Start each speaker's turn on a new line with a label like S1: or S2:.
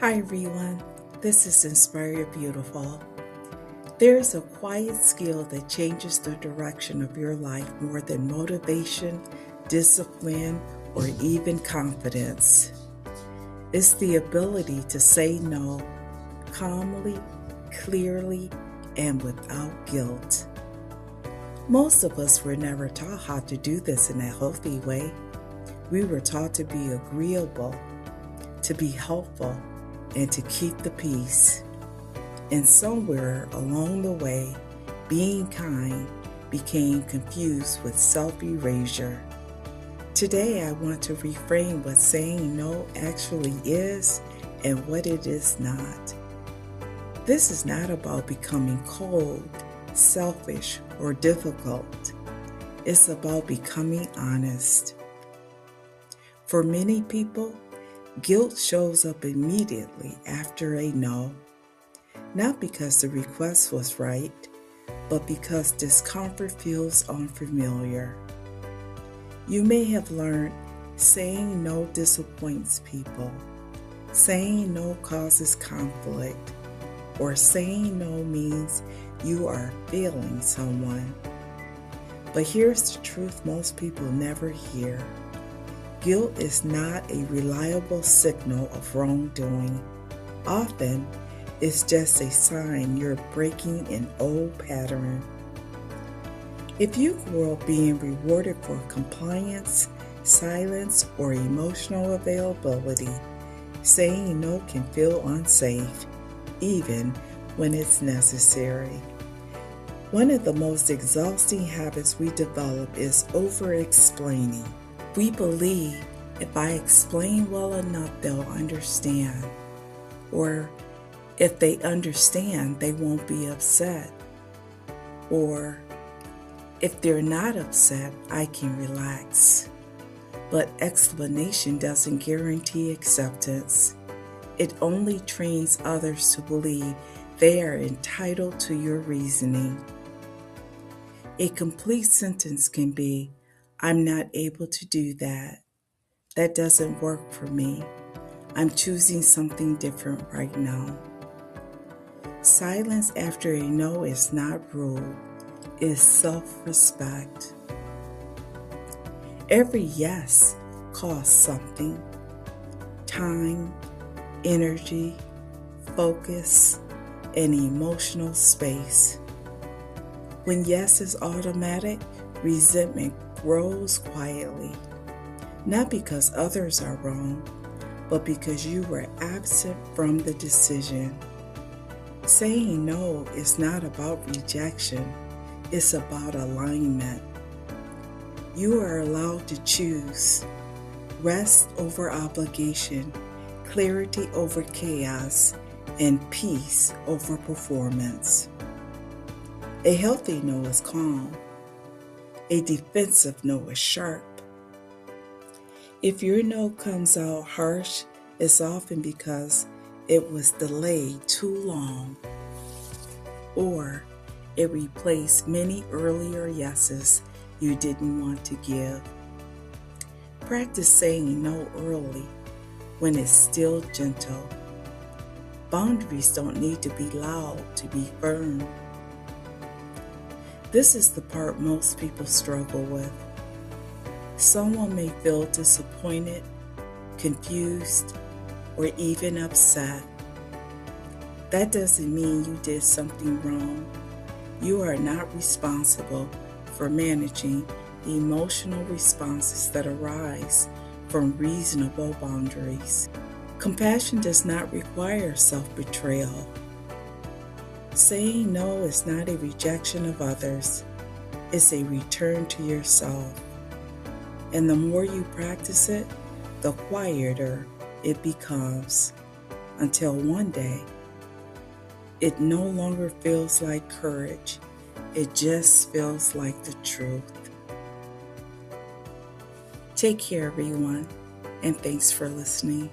S1: Hi everyone, this is Inspire Beautiful. There is a quiet skill that changes the direction of your life more than motivation, discipline, or even confidence. It's the ability to say no calmly, clearly, and without guilt. Most of us were never taught how to do this in a healthy way. We were taught to be agreeable, to be helpful, and to keep the peace. And somewhere along the way, being kind became confused with self-erasure. Today, I want to reframe what saying no actually is and what it is not. This is not about becoming cold, selfish, or difficult. It's about becoming honest. For many people, guilt shows up immediately after a no, not because the request was right, but because discomfort feels unfamiliar. You may have learned saying no disappoints people, saying no causes conflict, or saying no means you are failing someone. But here's the truth most people never hear. Guilt is not a reliable signal of wrongdoing. Often, it's just a sign you're breaking an old pattern. If you grew up being rewarded for compliance, silence, or emotional availability, saying no can feel unsafe, even when it's necessary. One of the most exhausting habits we develop is over-explaining. We believe if I explain well enough, they'll understand. Or if they understand, they won't be upset. Or if they're not upset, I can relax. But explanation doesn't guarantee acceptance. It only trains others to believe they are entitled to your reasoning. A complete sentence can be, I'm not able to do that. That doesn't work for me. I'm choosing something different right now. Silence after a no is not rude, it's self-respect. Every yes costs something: time, energy, focus, and emotional space. When yes is automatic, resentment grows quietly, not because others are wrong, but because you were absent from the decision. Saying no is not about rejection, it's about alignment. You are allowed to choose rest over obligation, clarity over chaos, and peace over performance. A healthy no is calm. A defensive no is sharp. If your no comes out harsh, it's often because it was delayed too long, or it replaced many earlier yeses you didn't want to give. Practice saying no early when it's still gentle. Boundaries don't need to be loud to be firm. This is the part most people struggle with. Someone may feel disappointed, confused, or even upset. That doesn't mean you did something wrong. You are not responsible for managing the emotional responses that arise from reasonable boundaries. Compassion does not require self-betrayal. Saying no is not a rejection of others, it's a return to yourself. And the more you practice it, the quieter it becomes, until one day, it no longer feels like courage, it just feels like the truth. Take care, everyone, and thanks for listening.